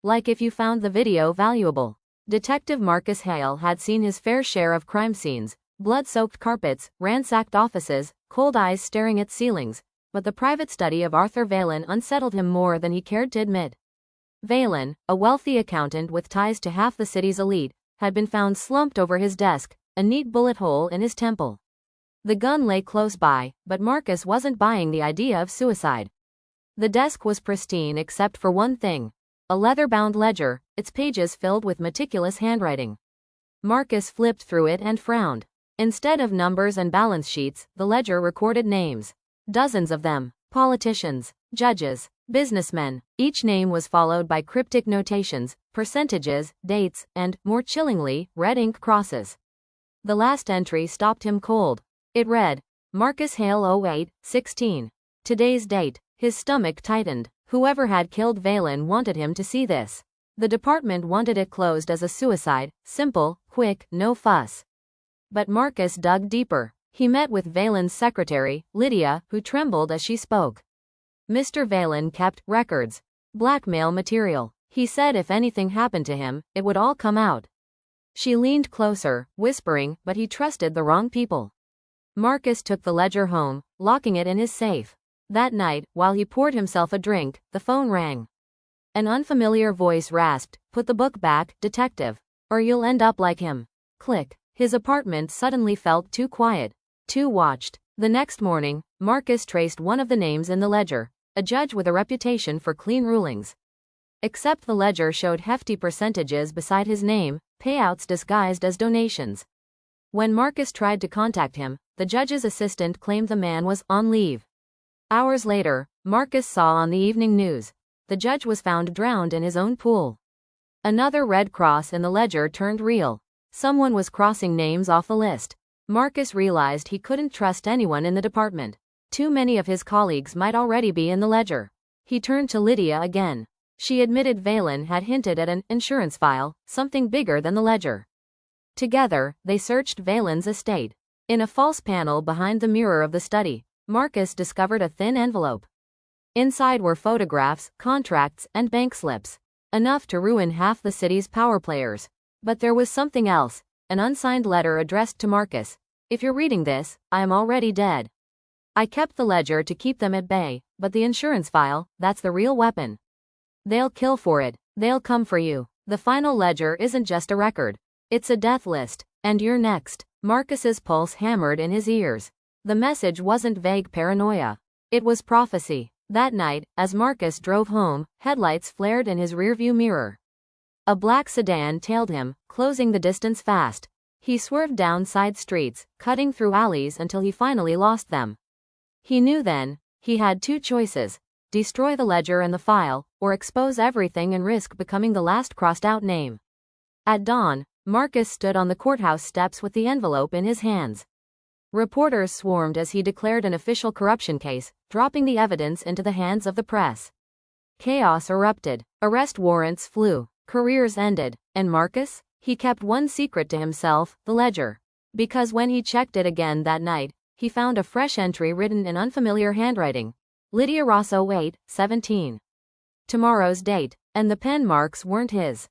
Like if you found the video valuable. Detective Marcus Hale had seen his fair share of crime scenes, blood-soaked carpets, ransacked offices, cold eyes staring at ceilings, but the private study of Arthur Valen unsettled him more than he cared to admit. Valen, a wealthy accountant with ties to half the city's elite, had been found slumped over his desk, a neat bullet hole in his temple. The gun lay close by, but Marcus wasn't buying the idea of suicide. The desk was pristine except for one thing. A leather-bound ledger, its pages filled with meticulous handwriting. Marcus flipped through it and frowned. Instead of numbers and balance sheets, the ledger recorded names. Dozens of them. Politicians, judges, businessmen. Each name was followed by cryptic notations, percentages, dates, and, more chillingly, red ink crosses. The last entry stopped him cold. It read, Marcus Hale 08-16. Today's date. His stomach tightened. Whoever had killed Valen wanted him to see this. The department wanted it closed as a suicide, simple, quick, no fuss. But Marcus dug deeper. He met with Valen's secretary, Lydia, who trembled as she spoke. Mr. Valen kept records. Blackmail material. He said if anything happened to him, it would all come out. She leaned closer, whispering, but he trusted the wrong people. Marcus took the ledger home, locking it in his safe. That night, while he poured himself a drink, the phone rang. An unfamiliar voice rasped, "Put the book back, detective, or you'll end up like him." Click. His apartment suddenly felt too quiet, too watched. The next morning, Marcus traced one of the names in the ledger, a judge with a reputation for clean rulings. Except the ledger showed hefty percentages beside his name, payouts disguised as donations. When Marcus tried to contact him, the judge's assistant claimed the man was on leave. Hours later, Marcus saw on the evening news. The judge was found drowned in his own pool. Another red cross in the ledger turned real. Someone was crossing names off the list. Marcus realized he couldn't trust anyone in the department. Too many of his colleagues might already be in the ledger. He turned to Lydia again. She admitted Valen had hinted at an insurance file, something bigger than the ledger. Together, they searched Valen's estate. In a false panel behind the mirror of the study, Marcus discovered a thin envelope. Inside were photographs, contracts, and bank slips. Enough to ruin half the city's power players. But there was something else, an unsigned letter addressed to Marcus. If you're reading this, I am already dead. I kept the ledger to keep them at bay, but the insurance file, that's the real weapon. They'll kill for it. They'll come for you. The final ledger isn't just a record. It's a death list. And you're next. Marcus's pulse hammered in his ears. The message wasn't vague paranoia. It was prophecy. That night, as Marcus drove home, headlights flared in his rearview mirror. A black sedan tailed him, closing the distance fast. He swerved down side streets, cutting through alleys until he finally lost them. He knew then, he had two choices: destroy the ledger and the file, or expose everything and risk becoming the last crossed-out name. At dawn, Marcus stood on the courthouse steps with the envelope in his hands. Reporters swarmed as he declared an official corruption case, dropping the evidence into the hands of the press. Chaos erupted. Arrest warrants flew. Careers ended. And Marcus? He kept one secret to himself, the ledger. Because when he checked it again that night, he found a fresh entry written in unfamiliar handwriting. Lydia Ross 08-17. Tomorrow's date. And the pen marks weren't his.